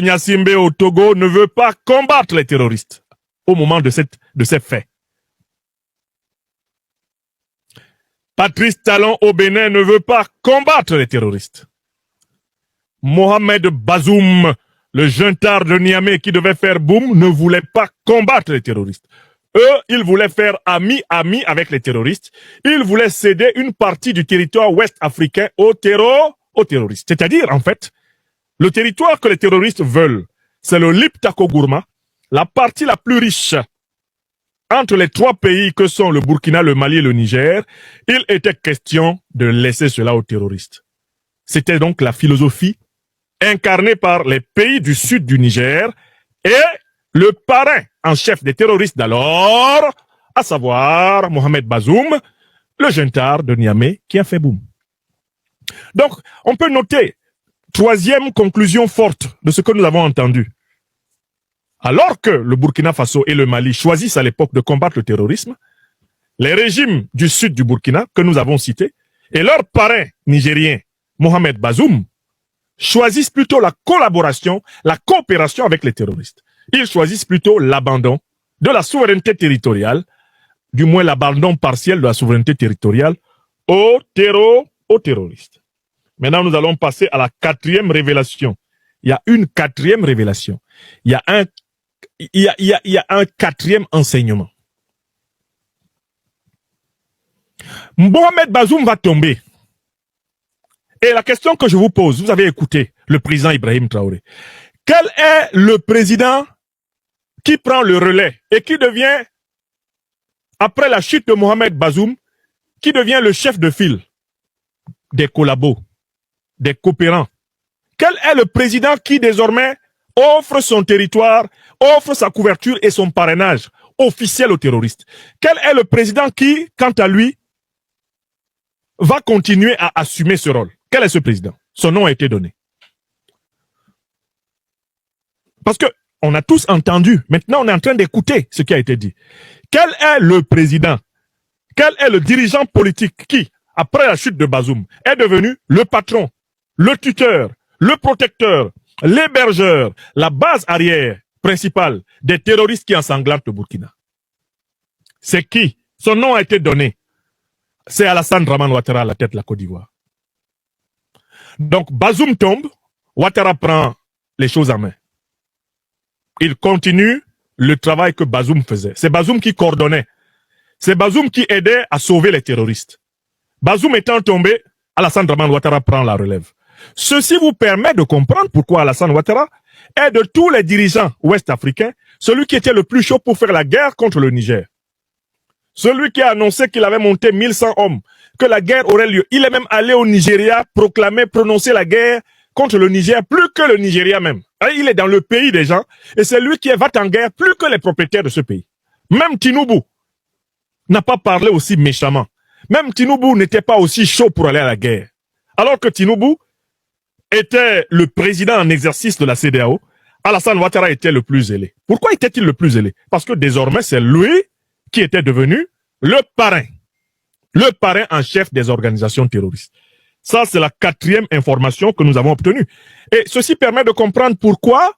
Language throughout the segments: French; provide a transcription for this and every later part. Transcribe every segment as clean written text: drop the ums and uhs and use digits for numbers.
Gnassingbé au Togo ne veut pas combattre les terroristes au moment de ces faits. Patrice Talon au Bénin ne veut pas combattre les terroristes. Mohamed Bazoum, le juntar de Niamey qui devait faire boum, ne voulait pas combattre les terroristes. Eux, ils voulaient faire ami avec les terroristes. Ils voulaient céder une partie du territoire ouest africain aux terroristes. C'est-à-dire, en fait, le territoire que les terroristes veulent, c'est le Liptako Gourma, la partie la plus riche entre les trois pays que sont le Burkina, le Mali et le Niger. Il était question de laisser cela aux terroristes. C'était donc la philosophie incarnée par les pays du sud du Niger et le parrain en chef des terroristes d'alors, à savoir Mohamed Bazoum, le juntar de Niamey qui a fait boum. Donc, on peut noter, troisième conclusion forte de ce que nous avons entendu. Alors que le Burkina Faso et le Mali choisissent à l'époque de combattre le terrorisme, les régimes du sud du Burkina, que nous avons cités, et leur parrain nigérien, Mohamed Bazoum, choisissent plutôt la collaboration, la coopération avec les terroristes. Ils choisissent plutôt l'abandon de la souveraineté territoriale, du moins l'abandon partiel de la souveraineté territoriale aux terroristes. Maintenant, nous allons passer à la quatrième révélation. Il y a une quatrième révélation. Il y a un quatrième enseignement. Mohamed Bazoum va tomber. Et la question que je vous pose, vous avez écouté le président Ibrahim Traoré. Quel est le président qui prend le relais et qui devient, après la chute de Mohamed Bazoum, qui devient le chef de file des collabos, des coopérants? Quel est le président qui désormais offre son territoire, offre sa couverture et son parrainage officiel aux terroristes? Quel est le président qui, quant à lui, va continuer à assumer ce rôle? Quel est ce président? Son nom a été donné. Parce que on a tous entendu, maintenant on est en train d'écouter ce qui a été dit. Quel est le président? Quel est le dirigeant politique qui, après la chute de Bazoum, est devenu le patron, le tuteur, le protecteur, l'hébergeur, la base arrière principale des terroristes qui ensanglantent le Burkina? C'est qui? Son nom a été donné. C'est Alassane Dramane Ouattara à la tête de la Côte d'Ivoire. Donc Bazoum tombe, Ouattara prend les choses en main. Il continue le travail que Bazoum faisait. C'est Bazoum qui coordonnait. C'est Bazoum qui aidait à sauver les terroristes. Bazoum étant tombé, Alassane Dramane Ouattara prend la relève. Ceci vous permet de comprendre pourquoi Alassane Ouattara est de tous les dirigeants ouest-africains celui qui était le plus chaud pour faire la guerre contre le Niger. Celui qui a annoncé qu'il avait monté 1100 hommes, que la guerre aurait lieu. Il est même allé au Nigeria proclamer, prononcer la guerre contre le Niger, plus que le Nigeria même. Il est dans le pays des gens, et c'est lui qui va en guerre plus que les propriétaires de ce pays. Même Tinubu n'a pas parlé aussi méchamment. Même Tinubu n'était pas aussi chaud pour aller à la guerre. Alors que Tinubu était le président en exercice de la CEDEAO, Alassane Ouattara était le plus zélé. Pourquoi était-il le plus zélé? Parce que désormais, c'est lui qui était devenu le parrain en chef des organisations terroristes. Ça, c'est la quatrième information que nous avons obtenue. Et ceci permet de comprendre pourquoi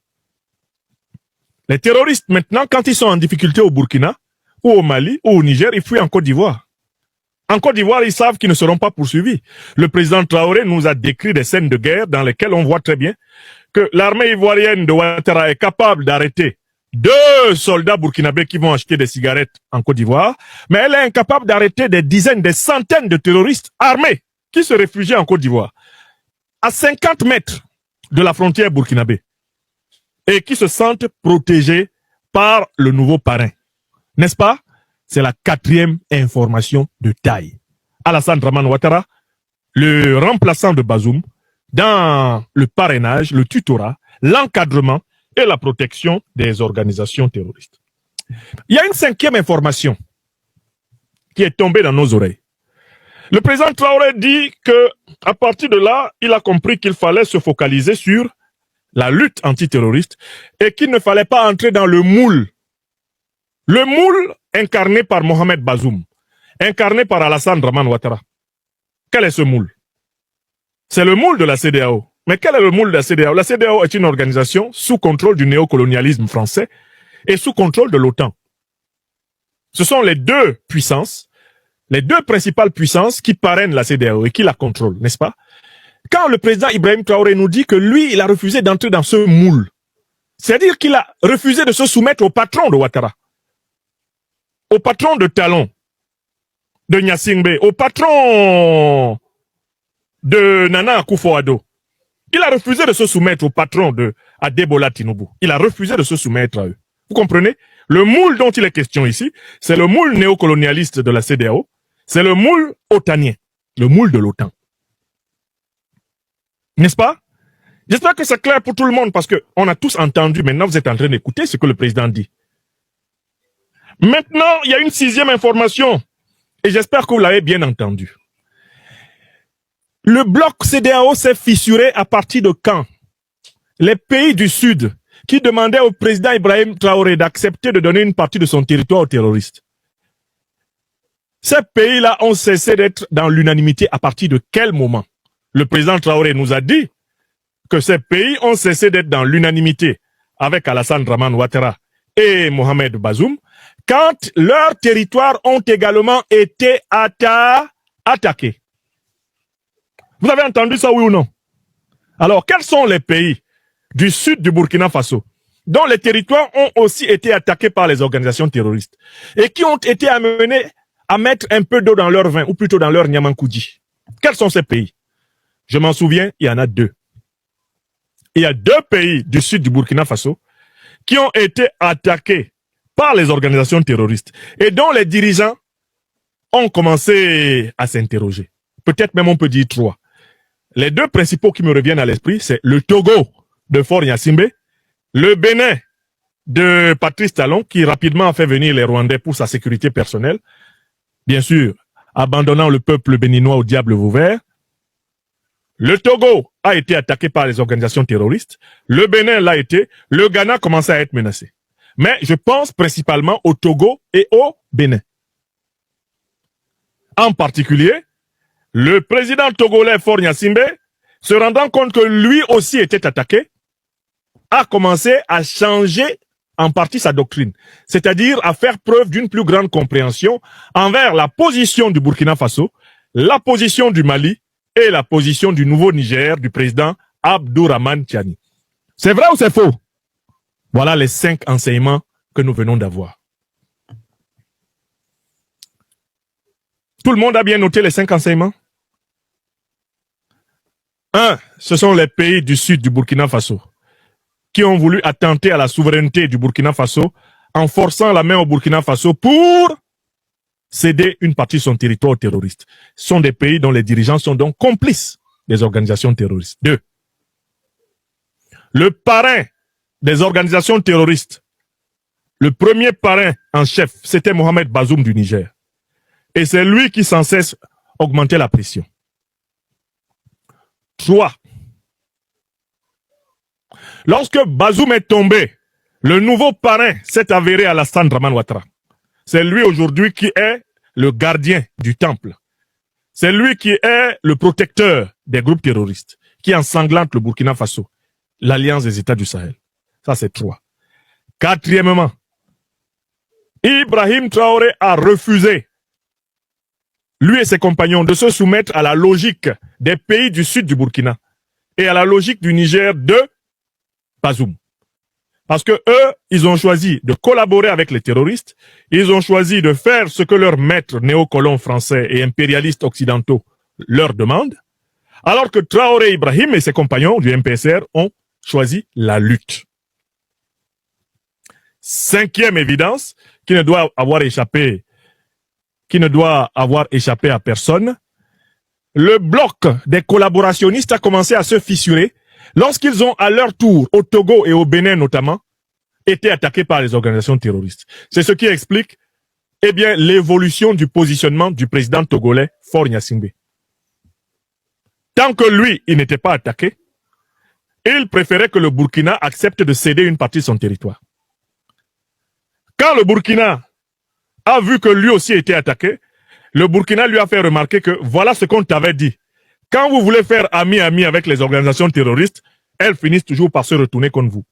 les terroristes, maintenant, quand ils sont en difficulté au Burkina, ou au Mali, ou au Niger, ils fuient en Côte d'Ivoire. En Côte d'Ivoire, ils savent qu'ils ne seront pas poursuivis. Le président Traoré nous a décrit des scènes de guerre dans lesquelles on voit très bien que l'armée ivoirienne de Ouattara est capable d'arrêter 2 soldats burkinabés qui vont acheter des cigarettes en Côte d'Ivoire, mais elle est incapable d'arrêter des dizaines, des centaines de terroristes armés qui se réfugient en Côte d'Ivoire, à 50 mètres de la frontière burkinabé, et qui se sentent protégés par le nouveau parrain. N'est-ce pas? C'est la quatrième information de taille. Alassane Dramane Ouattara, le remplaçant de Bazoum, dans le parrainage, le tutorat, l'encadrement et la protection des organisations terroristes. Il y a une cinquième information qui est tombée dans nos oreilles. Le président Traoré dit que, à partir de là, il a compris qu'il fallait se focaliser sur la lutte antiterroriste et qu'il ne fallait pas entrer dans le moule. Le moule incarné par Mohamed Bazoum, incarné par Alassane Dramane Ouattara. Quel est ce moule? C'est le moule de la CEDEAO. Mais quel est le moule de la CEDEAO? La CEDEAO est une organisation sous contrôle du néocolonialisme français et sous contrôle de l'OTAN. Ce sont les deux puissances, les deux principales puissances qui parrainent la CEDEAO et qui la contrôlent, n'est-ce pas? Quand le président Ibrahim Traoré nous dit que lui, il a refusé d'entrer dans ce moule, c'est-à-dire qu'il a refusé de se soumettre au patron de Ouattara, au patron de Talon, de Gnassingbé, au patron de Nana Akufo-Addo. Il a refusé de se soumettre au patron de Adebola Tinubu. Il a refusé de se soumettre à eux. Vous comprenez? Le moule dont il est question ici, c'est le moule néocolonialiste de la CEDEAO, c'est le moule otanien, le moule de l'OTAN. N'est-ce pas? J'espère que c'est clair pour tout le monde parce qu'on a tous entendu, maintenant vous êtes en train d'écouter ce que le président dit. Maintenant, il y a une sixième information et j'espère que vous l'avez bien entendu. Le bloc CEDEAO s'est fissuré à partir de quand? Les pays du Sud qui demandaient au président Ibrahim Traoré d'accepter de donner une partie de son territoire aux terroristes. Ces pays-là ont cessé d'être dans l'unanimité à partir de quel moment? Le président Traoré nous a dit que ces pays ont cessé d'être dans l'unanimité avec Alassane Draman Ouattara et Mohamed Bazoum quand leurs territoires ont également été attaqués. Vous avez entendu ça, oui ou non? Alors, quels sont les pays du sud du Burkina Faso dont les territoires ont aussi été attaqués par les organisations terroristes et qui ont été amenés à mettre un peu d'eau dans leur vin ou plutôt dans leur Niamankoudi? Quels sont ces pays? Je m'en souviens, il y en a deux. Il y a deux pays du sud du Burkina Faso qui ont été attaqués par les organisations terroristes et dont les dirigeants ont commencé à s'interroger. Peut-être même on peut dire trois. Les deux principaux qui me reviennent à l'esprit, c'est le Togo de Faure Gnassingbé, le Bénin de Patrice Talon, qui rapidement a fait venir les Rwandais pour sa sécurité personnelle, bien sûr, abandonnant le peuple béninois au diable vauvert. Le Togo a été attaqué par les organisations terroristes, le Bénin l'a été, le Ghana commence à être menacé. Mais je pense principalement au Togo et au Bénin. En particulier, le président togolais Faure Gnassingbé, se rendant compte que lui aussi était attaqué, a commencé à changer en partie sa doctrine, c'est-à-dire à faire preuve d'une plus grande compréhension envers la position du Burkina Faso, la position du Mali et la position du nouveau Niger du président Abdourahmane Tiani. C'est vrai ou c'est faux? Voilà les 5 enseignements que nous venons d'avoir. Tout le monde a bien noté les 5 enseignements? 1. Ce sont les pays du sud du Burkina Faso qui ont voulu attenter à la souveraineté du Burkina Faso en forçant la main au Burkina Faso pour céder une partie de son territoire aux terroristes. Ce sont des pays dont les dirigeants sont donc complices des organisations terroristes. 2. Le parrain des organisations terroristes, le premier parrain en chef, c'était Mohamed Bazoum du Niger. Et c'est lui qui sans cesse augmentait la pression. 3. Lorsque Bazoum est tombé, le nouveau parrain s'est avéré à Alassane Draman Ouattara. C'est lui aujourd'hui qui est le gardien du temple. C'est lui qui est le protecteur des groupes terroristes, qui ensanglante le Burkina Faso, l'Alliance des États du Sahel. Ça, c'est 3. 4. Ibrahim Traoré a refusé, lui et ses compagnons, de se soumettre à la logique des pays du sud du Burkina et à la logique du Niger de Bazoum. Parce que eux, ils ont choisi de collaborer avec les terroristes, ils ont choisi de faire ce que leurs maîtres néocolons français et impérialistes occidentaux leur demandent, alors que Traoré Ibrahim et ses compagnons du MPSR ont choisi la lutte. 5e évidence, qui ne doit avoir échappé à personne, le bloc des collaborationnistes a commencé à se fissurer lorsqu'ils ont à leur tour, au Togo et au Bénin notamment, été attaqués par les organisations terroristes. C'est ce qui explique l'évolution du positionnement du président togolais Faure Gnassingbé. Tant que lui, il n'était pas attaqué, il préférait que le Burkina accepte de céder une partie de son territoire. Quand le Burkina a vu que lui aussi était attaqué, le Burkina lui a fait remarquer que voilà ce qu'on t'avait dit. Quand vous voulez faire ami-ami avec les organisations terroristes, elles finissent toujours par se retourner contre vous.